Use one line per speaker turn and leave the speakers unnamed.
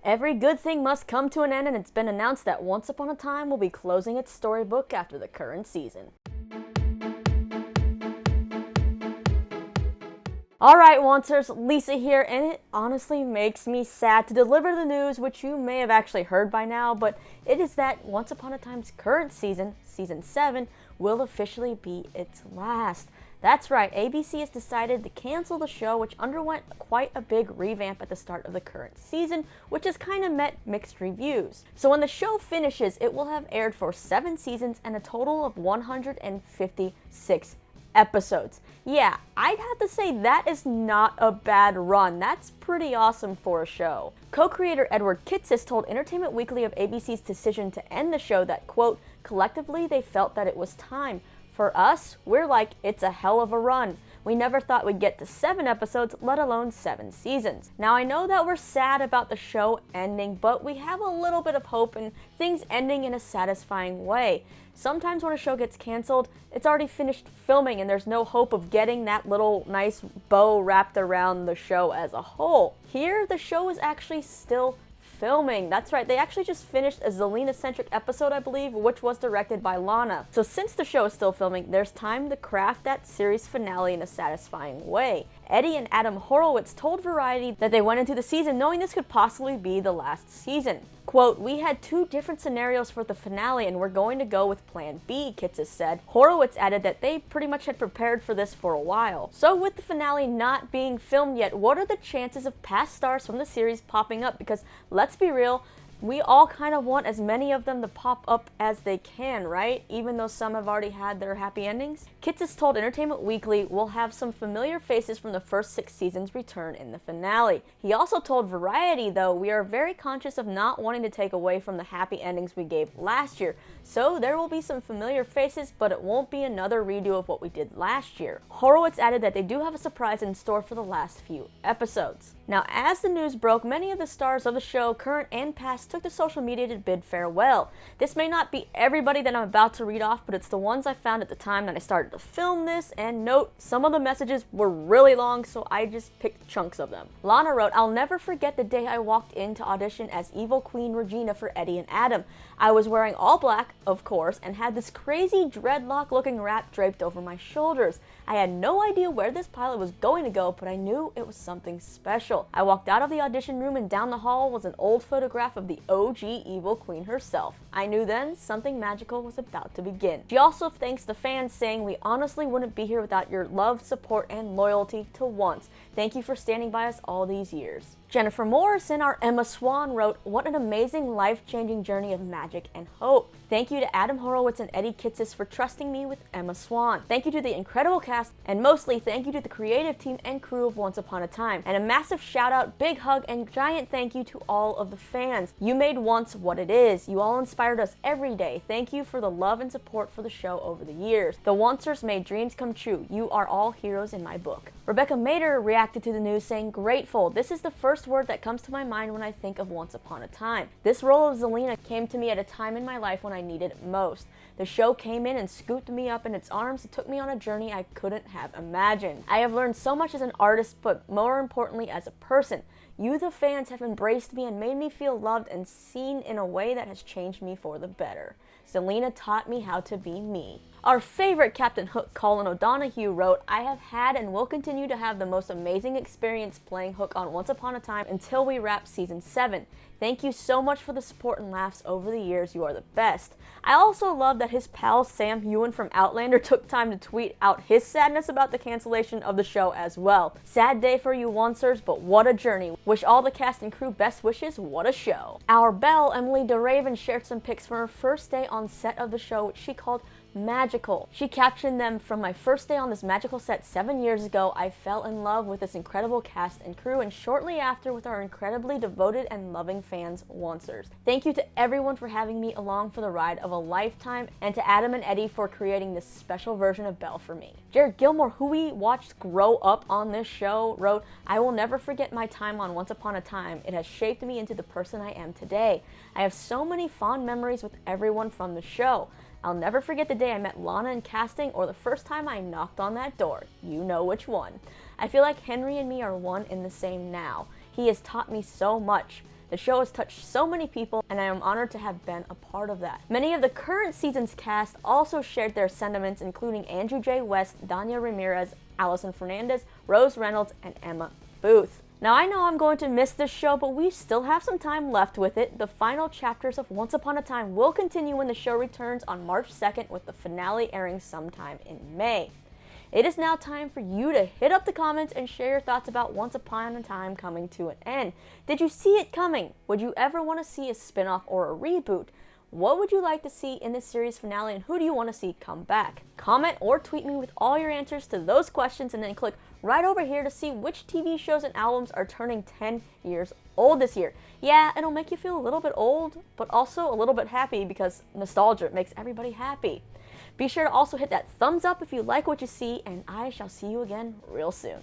Every good thing must come to an end, and it's been announced that Once Upon a Time will be closing its storybook after the current season. Alright, Wancers, Lisa here, and it honestly makes me sad to deliver the news, which you may have actually heard by now, but it is that Once Upon a Time's current season, Season 7, will officially be its last. That's right, ABC has decided to cancel the show, which underwent quite a big revamp at the start of the current season, which has kind of met mixed reviews. So when the show finishes, it will have aired for 7 seasons and a total of 156 episodes. Yeah, I'd have to say that is not a bad run. That's pretty awesome for a show. Co-creator Edward Kitsis told Entertainment Weekly of ABC's decision to end the show that, quote, collectively they felt that it was time. For us, we're like, it's a hell of a run. We never thought we'd get to 7 episodes, let alone 7 seasons. Now I know that we're sad about the show ending, but we have a little bit of hope in things ending in a satisfying way. Sometimes when a show gets canceled, it's already finished filming and there's no hope of getting that little nice bow wrapped around the show as a whole. Here, the show is actually still filming. That's right, they actually just finished a Zelina-centric episode, I believe, which was directed by Lana. So since the show is still filming, there's time to craft that series finale in a satisfying way. Eddie and Adam Horowitz told Variety that they went into the season knowing this could possibly be the last season. Quote, we had 2 different scenarios for the finale and we're going to go with plan B, Kitsis said. Horowitz added that they pretty much had prepared for this for a while. So with the finale not being filmed yet, what are the chances of past stars from the series popping up? Because let's be real, we all kind of want as many of them to pop up as they can, right? Even though some have already had their happy endings. Kitsis told Entertainment Weekly we'll have some familiar faces from the first 6 seasons return in the finale. He also told Variety, though, we are very conscious of not wanting to take away from the happy endings we gave last year. So there will be some familiar faces, but it won't be another redo of what we did last year. Horowitz added that they do have a surprise in store for the last few episodes. Now, as the news broke, many of the stars of the show, current and past, took to social media to bid farewell. This may not be everybody that I'm about to read off, but it's the ones I found at the time that I started to film this, and note, some of the messages were really long, so I just picked chunks of them. Lana wrote, I'll never forget the day I walked in to audition as Evil Queen Regina for Eddie and Adam. I was wearing all black, of course, and had this crazy dreadlock-looking wrap draped over my shoulders. I had no idea where this pilot was going to go, but I knew it was something special. I walked out of the audition room and down the hall was an old photograph of the OG Evil Queen herself. I knew then something magical was about to begin. She also thanks the fans, saying, we honestly wouldn't be here without your love, support, and loyalty to Once. Thank you for standing by us all these years. Jennifer Morrison, our Emma Swan, wrote, what an amazing life-changing journey of magic and hope. Thank you to Adam Horowitz and Eddie Kitsis for trusting me with Emma Swan. Thank you to the incredible cast, and mostly thank you to the creative team and crew of Once Upon a Time. And a massive shout out, big hug, and giant thank you to all of the fans. You made Once what it is. You all inspired us every day. Thank you for the love and support for the show over the years. The Oncers made dreams come true. You are all heroes in my book. Rebecca Mader reacted to the news saying, grateful. This is the first word that comes to my mind when I think of Once Upon a Time. This role of Zelina came to me at a time in my life when I needed it most. The show came in and scooped me up in its arms and took me on a journey I couldn't have imagined. I have learned so much as an artist, but more importantly as a person. You, the fans, have embraced me and made me feel loved and seen in a way that has changed me for the better. Zelina taught me how to be me. Our favorite Captain Hook, Colin O'Donoghue, wrote, I have had and will continue to have the most amazing experience playing Hook on Once Upon a Time until we wrap Season 7. Thank you so much for the support and laughs over the years. You are the best. I also love that his pal Sam Heughan from Outlander took time to tweet out his sadness about the cancellation of the show as well. Sad day for you Oncers, but what a journey. Wish all the cast and crew best wishes. What a show. Our Belle, Emily DeRaven, shared some pics from her first day on set of the show, which she called magical. She captioned them, from my first day on this magical set 7 years ago, I fell in love with this incredible cast and crew, and shortly after with our incredibly devoted and loving fans, Oncers. Thank you to everyone for having me along for the ride of a lifetime, and to Adam and Eddie for creating this special version of Belle for me. Jared Gilmore, who we watched grow up on this show, wrote, I will never forget my time on Once Upon a Time. It has shaped me into the person I am today. I have so many fond memories with everyone from the show. I'll never forget the day I met Lana in casting, or the first time I knocked on that door. You know which one. I feel like Henry and me are one in the same now. He has taught me so much. The show has touched so many people, and I am honored to have been a part of that. Many of the current season's cast also shared their sentiments, including Andrew J. West, Danya Ramirez, Allison Fernandez, Rose Reynolds, and Emma Booth. Now, I know I'm going to miss this show, but we still have some time left with it. The final chapters of Once Upon a Time will continue when the show returns on March 2nd, with the finale airing sometime in May. It is now time for you to hit up the comments and share your thoughts about Once Upon a Time coming to an end. Did you see it coming? Would you ever want to see a spin-off or a reboot? What would you like to see in this series finale, and who do you want to see come back? Comment or tweet me with all your answers to those questions, and then click right over here to see which TV shows and albums are turning 10 years old this year. Yeah, it'll make you feel a little bit old, but also a little bit happy, because nostalgia makes everybody happy. Be sure to also hit that thumbs up if you like what you see, and I shall see you again real soon.